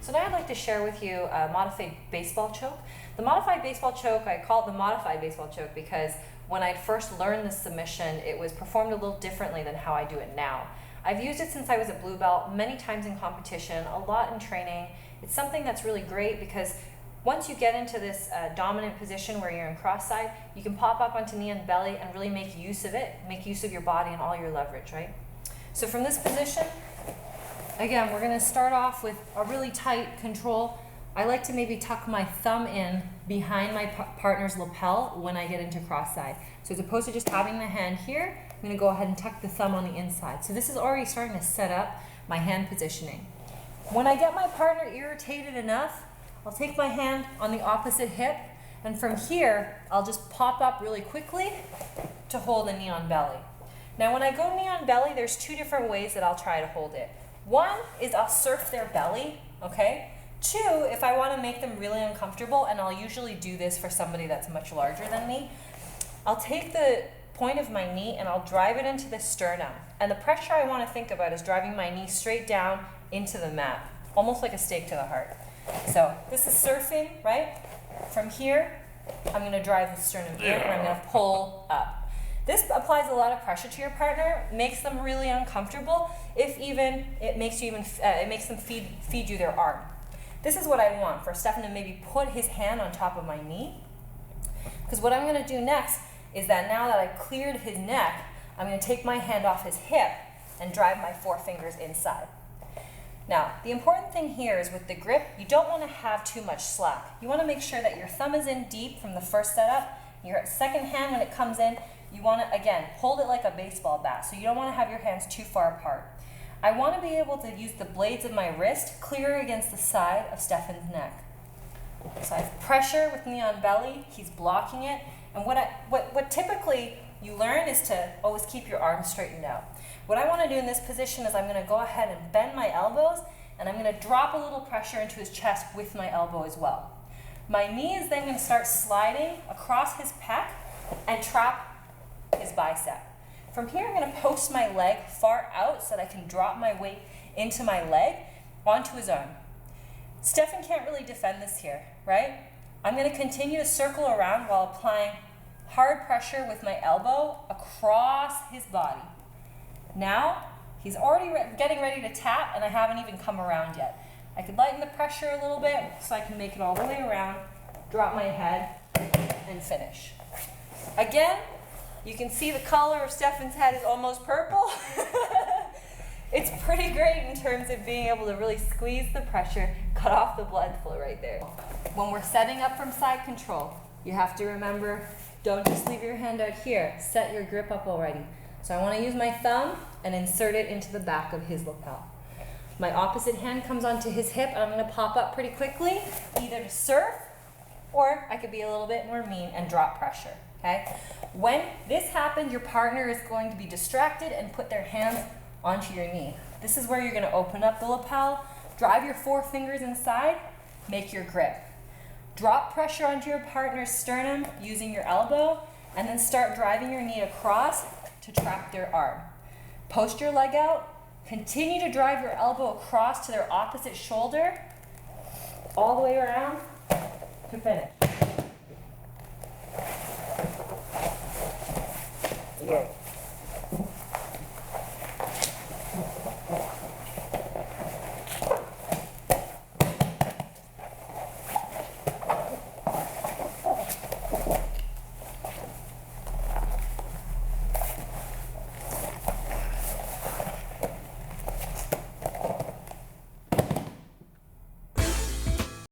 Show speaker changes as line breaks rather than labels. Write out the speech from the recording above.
So now I'd like to share with you a modified baseball choke. The modified baseball choke, I call it the modified baseball choke because when I first learned this submission, it was performed a little differently than how I do it now. I've used it since I was a blue belt, many times in competition, a lot in training. It's something that's really great because once you get into this dominant position where you're in cross side, you can pop up onto knee and belly and really make use of it, make use of your body and all your leverage, right? So from this position, again, we're gonna start off with a really tight control. I like to maybe tuck my thumb in behind my partner's lapel when I get into cross side. So as opposed to just having the hand here, I'm gonna go ahead and tuck the thumb on the inside. So this is already starting to set up my hand positioning. When I get my partner irritated enough, I'll take my hand on the opposite hip, and from here, I'll just pop up really quickly to hold a knee on belly. Now when I go knee on belly, there's two different ways that I'll try to hold it. One is I'll surf their belly, okay? Two, if I want to make them really uncomfortable, and I'll usually do this for somebody that's much larger than me, I'll take the point of my knee and I'll drive it into the sternum. And the pressure I want to think about is driving my knee straight down into the mat, almost like a stake to the heart. So this is surfing, right? From here, I'm going to drive the sternum in and I'm going to pull up. This applies a lot of pressure to your partner, makes them really uncomfortable. If even it makes them feed you their arm. This is what I want for Stefan to maybe put his hand on top of my knee. Because what I'm going to do next is that now that I've cleared his neck, I'm going to take my hand off his hip and drive my forefingers inside. Now, the important thing here is with the grip, you don't want to have too much slack. You want to make sure that your thumb is in deep from the first setup. Your second hand, when it comes in, you want to, again, hold it like a baseball bat. So you don't want to have your hands too far apart. I want to be able to use the blades of my wrist clear against the side of Stefan's neck. So I have pressure with knee on belly, he's blocking it. And what typically you learn is to always keep your arms straightened out. What I want to do in this position is I'm going to go ahead and bend my elbows and I'm going to drop a little pressure into his chest with my elbow as well. My knee is then going to start sliding across his pec and trap his bicep. From here, I'm going to post my leg far out so that I can drop my weight into my leg onto his arm. Stefan can't really defend this here, right? I'm going to continue to circle around while applying hard pressure with my elbow across his body. Now, he's already getting ready to tap and I haven't even come around yet. I could lighten the pressure a little bit so I can make it all the way around, drop my head, and finish. Again, you can see the color of Stefan's head is almost purple. It's pretty great in terms of being able to really squeeze the pressure, cut off the blood flow right there. When we're setting up from side control, you have to remember, don't just leave your hand out here. Set your grip up already. So I want to use my thumb and insert it into the back of his lapel. My opposite hand comes onto his hip and I'm going to pop up pretty quickly, either to surf or I could be a little bit more mean and drop pressure. Okay? When this happens, your partner is going to be distracted and put their hands onto your knee. This is where you're going to open up the lapel, drive your forefingers inside, make your grip. Drop pressure onto your partner's sternum using your elbow, and then start driving your knee across to trap their arm. Post your leg out, continue to drive your elbow across to their opposite shoulder, all the way around to finish. Yeah.